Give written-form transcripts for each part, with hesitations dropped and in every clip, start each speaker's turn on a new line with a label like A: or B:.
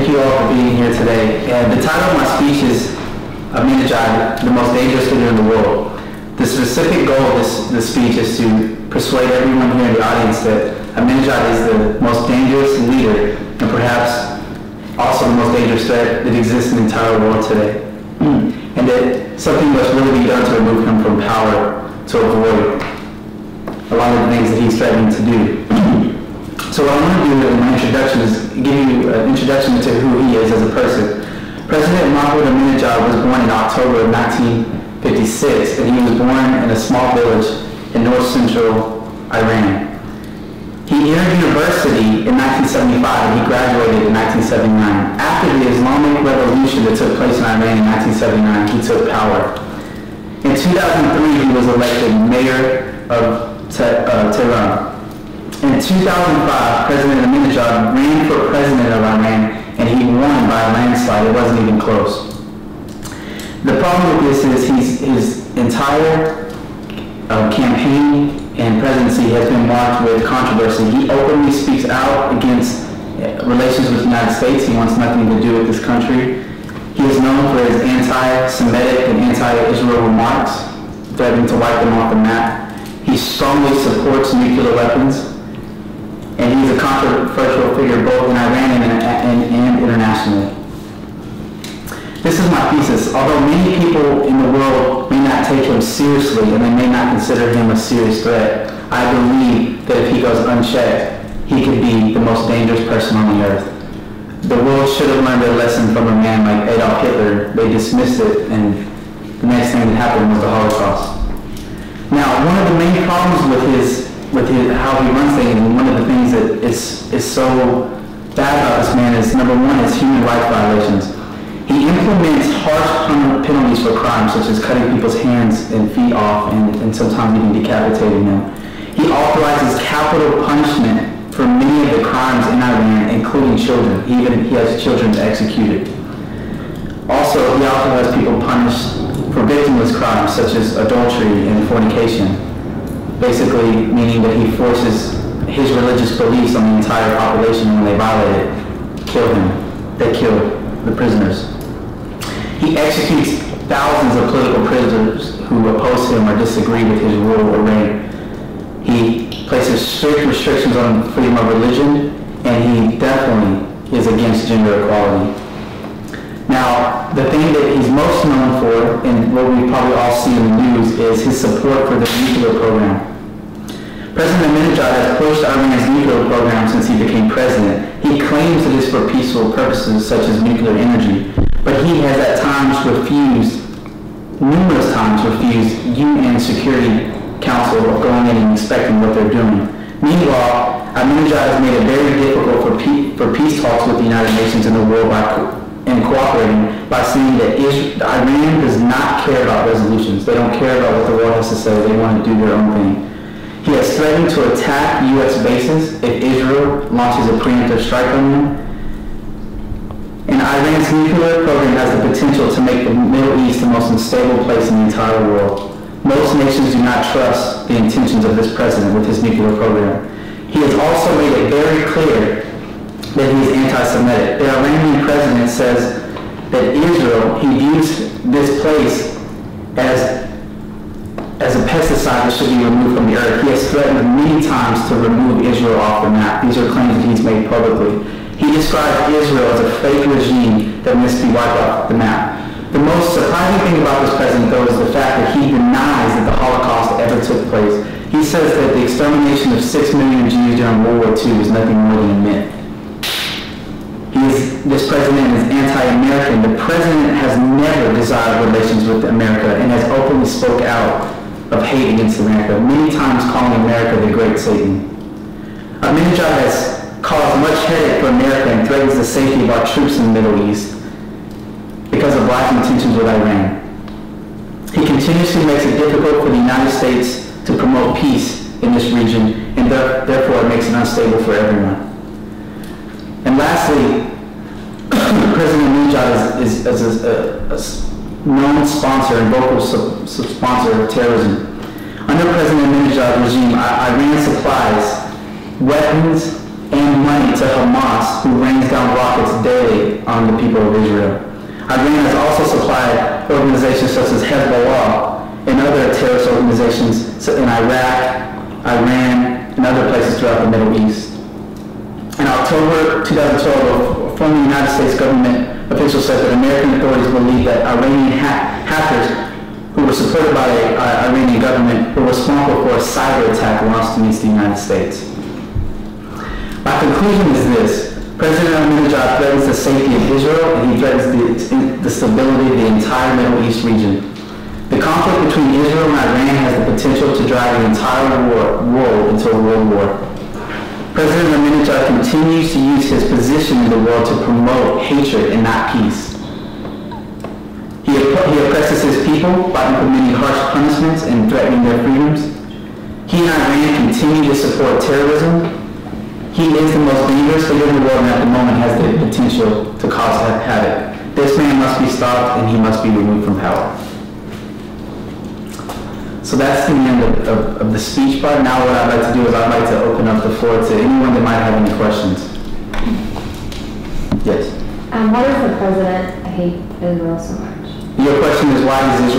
A: Thank you all for being here today. And the title of my speech is Ahmadinejad, the most dangerous leader in the world. The specific goal of this speech is to persuade everyone here in the audience that Ahmadinejad is the most dangerous leader and perhaps also the most dangerous threat that exists in the entire world today. And that something must really be done to remove him from power to avoid a lot of the things that he's threatening to do. So what I want to do in my introduction is give you an introduction to who he is as a person. President Mahmoud Ahmadinejad was born in October of 1956, and he was born in a small village in north-central Iran. He entered university in 1975 and he graduated in 1979. After the Islamic Revolution that took place in Iran in 1979, he took power. In 2003, he was elected mayor of Tehran. In 2005, President Ahmadinejad ran for president of Iran and he won by a landslide. It wasn't even close. The problem with this is his entire campaign and presidency has been marked with controversy. He openly speaks out against relations with the United States. He wants nothing to do with this country. He is known for his anti-Semitic and anti-Israel remarks, threatening to wipe them off the map. He strongly supports nuclear weapons, and he's a controversial figure both in Iran and internationally. This is my thesis. Although many people in the world may not take him seriously and they may not consider him a serious threat, I believe that if he goes unchecked, he could be the most dangerous person on the earth. The world should have learned their lesson from a man like Adolf Hitler. They dismissed it, and the next thing that happened was the Holocaust. Now, one of the main problems with how he runs things, and one of the things that is so bad about this man is, number one, is human rights violations. He implements harsh penalties for crimes, such as cutting people's hands and feet off and sometimes even decapitating them. He authorizes capital punishment for many of the crimes in Iran, including children. Even he has children executed. Also, he also has people punished for victimless crimes, such as adultery and fornication, basically meaning that he forces his religious beliefs on the entire population. When they violate it, kill him. They kill the prisoners. He executes thousands of political prisoners who oppose him or disagree with his rule or reign. He places strict restrictions on freedom of religion, and he definitely is against gender equality. Now, the thing that he's most known for, and what we probably all see in the news, is his support for the nuclear program. President Ahmadinejad has pushed Iran's nuclear program since he became president. He claims it is for peaceful purposes such as nuclear energy, but he has at times numerous times refused UN Security Council of going in and inspecting what they're doing. Meanwhile, Ahmadinejad has made it very difficult for peace talks with the United Nations and the world and cooperating by saying that Iran does not care about resolutions. They don't care about what the world has to say. They want to do their own thing. He has threatened to attack U.S. bases if Israel launches a preemptive strike on them. And Iran's nuclear program has the potential to make the Middle East the most unstable place in the entire world. Most nations do not trust the intentions of this president with his nuclear program. He has also made it very clear that he is anti-Semitic. The Iranian president says that Israel, he views this place as a pesticide that should be removed from the earth. He has threatened many times to remove Israel off the map. These are claims that he's made publicly. He described Israel as a fake regime that must be wiped off the map. The most surprising thing about this president, though, is the fact that he denies that the Holocaust ever took place. He says that the extermination of 6 million Jews during World War II is nothing more than a myth. This president is anti-American. The president has never desired relations with America and has openly spoke out of hate against America, many times calling America the Great Satan. Ahmadinejad has caused much headache for America and threatens the safety of our troops in the Middle East because of black intentions with Iran. He continuously makes it difficult for the United States to promote peace in this region, and therefore it makes it unstable for everyone. And lastly, President Ahmadinejad is a known sponsor and vocal sponsor of terrorism. Under President Ahmadinejad's regime, Iran supplies weapons and money money to Hamas, who rains down rockets daily on the people of Israel. Iran has also supplied organizations such as Hezbollah and other terrorist organizations in Iraq, Iran, and other places throughout the Middle East. In October 2012, a former United States government official said that American authorities believe that Iranian hackers who were supported by the Iranian government were responsible for a cyber attack launched against the United States. My conclusion is this: President Ahmadinejad threatens the safety of Israel, and he threatens the stability of the entire Middle East region. The conflict between Israel and Iran has the potential to drive the entire world into a world war. President Ahmadinejad continues to use his position in the world to promote hatred and not peace. He oppresses his people by implementing harsh punishments and threatening their freedoms. He and Iran continue to support terrorism. He is the most dangerous leader in the world and at the moment has the potential to cause havoc. This man must be stopped and he must be removed from power. So that's the end of the speech part. Now what I'd like to do is I'd like to open up the floor to anyone that might have any questions. Yes?
B: Why does the president hate Israel so much?
A: Your question is why does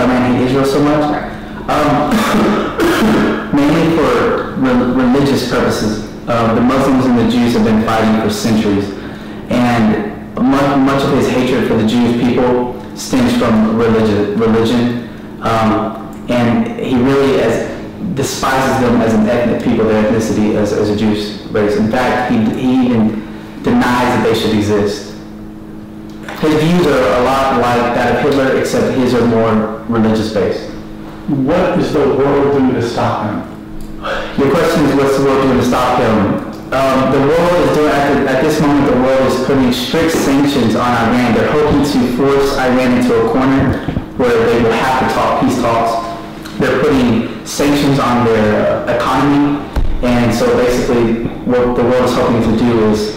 A: Iran hate Israel so much? Mainly for religious purposes. The Muslims and the Jews have been fighting for centuries, and much of his hatred for the Jewish people stems from religion, and he really despises them as an ethnic people, their ethnicity as a Jewish race. In fact, he even denies that they should exist. His views are a lot like that of Hitler, except his are more religious-based.
C: What is the world doing to stop him?
A: Your question is what's the world doing to stop him? The world is doing, at this moment, the world is putting strict sanctions on Iran. They're hoping to force Iran into a corner where they will have to talk peace talks. They're putting sanctions on their economy, and so basically what the world is hoping to do is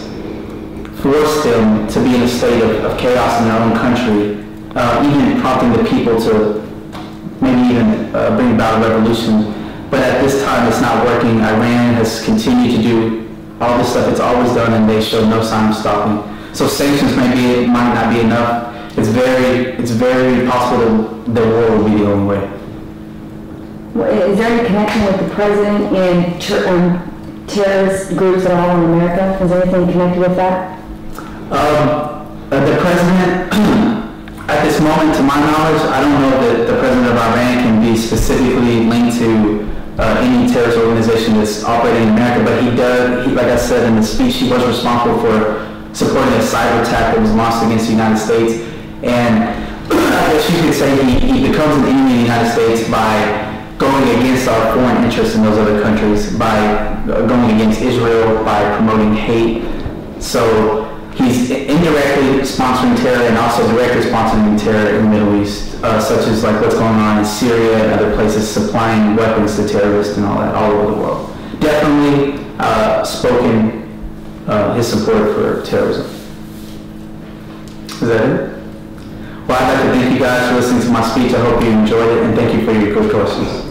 A: force them to be in a state of chaos in their own country, even prompting the people to maybe even bring about a revolution. But at this time, it's not working. Iran has continued to do all this stuff it's always done, and they show no sign of stopping. So sanctions might not be enough. It's very possible that the war will be the only way.
B: Is there any connection with the president and terrorist groups at all in America? Is there anything connected with that?
A: The president, at this moment, to my knowledge, I don't know that the president of Iran can be specifically linked to any terrorist organization that's operating in America, but he does, like I said in the speech, he was responsible for supporting a cyber attack that was launched against the United States. And I guess you could say he becomes an enemy of the United States by going against our foreign interests in those other countries, by going against Israel, by promoting hate. So he's indirectly sponsoring terror and also directly sponsoring terror in the Middle East, such as like what's going on in Syria and other places, supplying weapons to terrorists and all that all over the world. Definitely spoken his support for terrorism. Is that it? Well, I'd like to thank you guys for listening to my speech. I hope you enjoyed it, and thank you for your good questions.